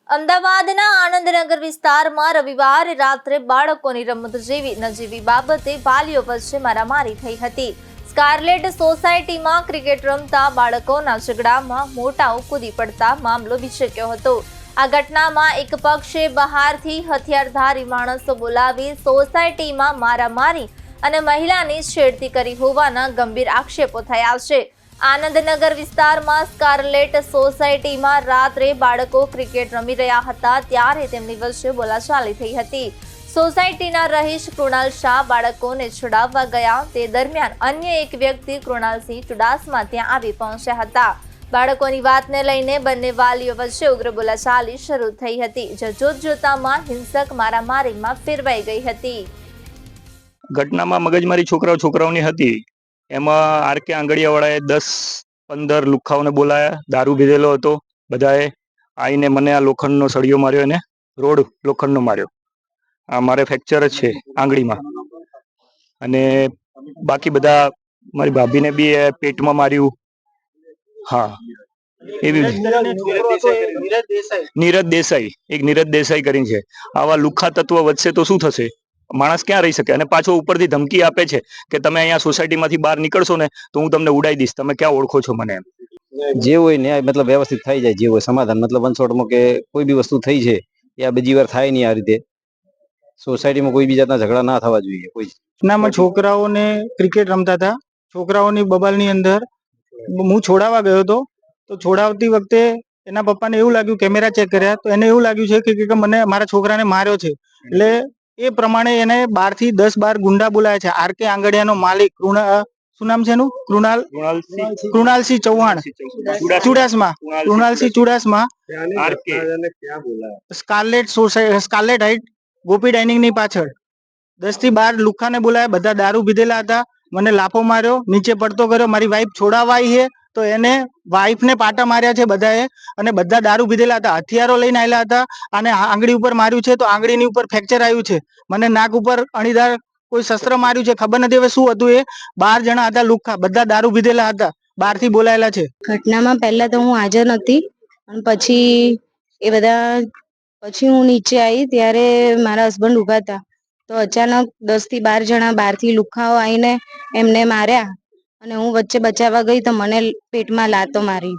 અમદાવાદના આનંદનગર વિસ્તારમાં રવિવારે રાત્રે બાળકોની રમત જેવી નજીવી બાબતે વાલીઓ વચ્ચે મારામારી થઈ હતી। સ્કારલેટ સોસાયટીમાં ક્રિકેટ રમતા બાળકોના ઝઘડામાં મોટાઓ કૂદી પડતા મામલો વિચક્યો હતો। આ ઘટનામાં એક પક્ષે બહારથી હથિયારધારી માણસો બોલાવી સોસાયટીમાં મારામારી અને મહિલાની છેડતી કરી હોવાના ગંભીર આક્ષેપો થયા છે। આનંદનગર વિસ્તારમાં સ્કારલેટ સોસાયટીમાં રાત્રે બાળકો ક્રિકેટ રમી રહ્યા હતા ત્યારે તેમની વચ્ચે બોલાચાલી થઈ હતી। સોસાયટીના રહીશ કૃણાલ શાહ બાળકોને છોડાવવા ગયા તે દરમિયાન અન્ય એક વ્યક્તિ કૃણાલસિંહ ચુડાસમા ત્યાં આવી પહોંચ્યા હતા। બાળકોની વાતને લઈને બંને વાલીઓ વચ્ચે ઉગ્ર બોલાચાલી શરૂ થઈ હતી, જે જોતજોતામાં હિંસક મારામારીમાં ફેરવાઈ ગઈ હતી। ઘટનામાં મગજમારી છોકરાઓની હતી। એમાં આરકે આંગળીયાવાળાએ 10-15 લુખ્ખાઓને બોલાયા, દારૂ પીધેલો હતો। બધાએ આવીને મને આ લોખંડનો સળિયો માર્યો અને રોડ લોખંડનો માર્યો। આ મારે ફ્રેક્ચર જ છે આંગળીમાં, અને બાકી બધા મારી ભાભીને બી પેટમાં માર્યું। હા, એવી નીરજ દેસાઈ, એક નીરજ દેસાઈ કરીને છે। આવા લુખ્ખા તત્વ વચ્ચે તો શું થશે? માણસ ક્યાં રહી શકે? અને પાછો ઉપરથી ધમકી આપે છે કે તમે અહીંયા સોસાયટીમાંથી બહાર નીકળશો ને તો હું તમને ઉડાઈ દઈશ, તમે ક્યાં ઓળખો છો મને? જે હોય ન્યાય મતલબ વ્યવસ્થિત થઈ જાય, જે હોય સમાધાન મતલબ વનસોટમાં કે કોઈ બી વસ્તુ થઈ છે એ આ બીજી વાર થાય નહીં। આ રીતે સોસાયટીમાં કોઈ બી જાતના ઝઘડા ના થવા જોઈએ। કોઈ ઘટનામાં છોકરાઓને ક્રિકેટ રમતા હતા, છોકરાઓની બબાલની અંદર હું છોડાવવા ગયો હતો, તો છોડાવતી વખતે એના પપ્પાને એવું લાગ્યું, કેમેરા ચેક કર્યા તો એને એવું લાગ્યું છે કે મને મારા છોકરાને માર્યો છે। એટલે એ પ્રમાણે એને 12 ગુંડા બોલાયા છે। આરકે આંગડિયાનો માલિક શું નામ છે એનું? કૃણાલસિંહ ચૌહાણ ચુડાસમા, કૃણાલસિંહ ચુડાસમા સ્કારલેટ હાઇટ ગોપી ડાઇનિંગ ની પાછળ 10 થી 12 લુખ્ખાને બોલાયા। બધા દારૂ પીધેલા હતા, મને લાફો માર્યો, નીચે પડતો કર્યો। મારી વાઈફ છોડાવવા આવી છે તો એને વાઈફને પાટા માર્યા છે બધાએ, અને બધા દારૂ પીધેલા હતા, હથિયારો લઈને આવેલા હતા, અને આંગળી ઉપર માર્યું છે તો આંગળીની ઉપર ફ્રેક્ચર આવ્યું છે। મને નાક ઉપર અણીદાર કોઈ શસ્ત્ર માર્યું છે, ખબર નથી હવે શું હતું એ। 12 જણા હતા લુખ્ખા, બધા દારૂ પીધેલા હતા, બહારથી બોલાયેલા છે। ઘટનામાં પહેલા તો હું હાજર નથી, અને પછી હું નીચે આવી ત્યારે મારા હસબન્ડ ઉભા હતા, તો અચાનક 10 થી 12 જણા બહારથી લુખ્ખાઓ આવીને એમને માર્યા, અને હું વચ્ચે બચાવવા ગઈ તો મને પેટમાં લાતો મારી।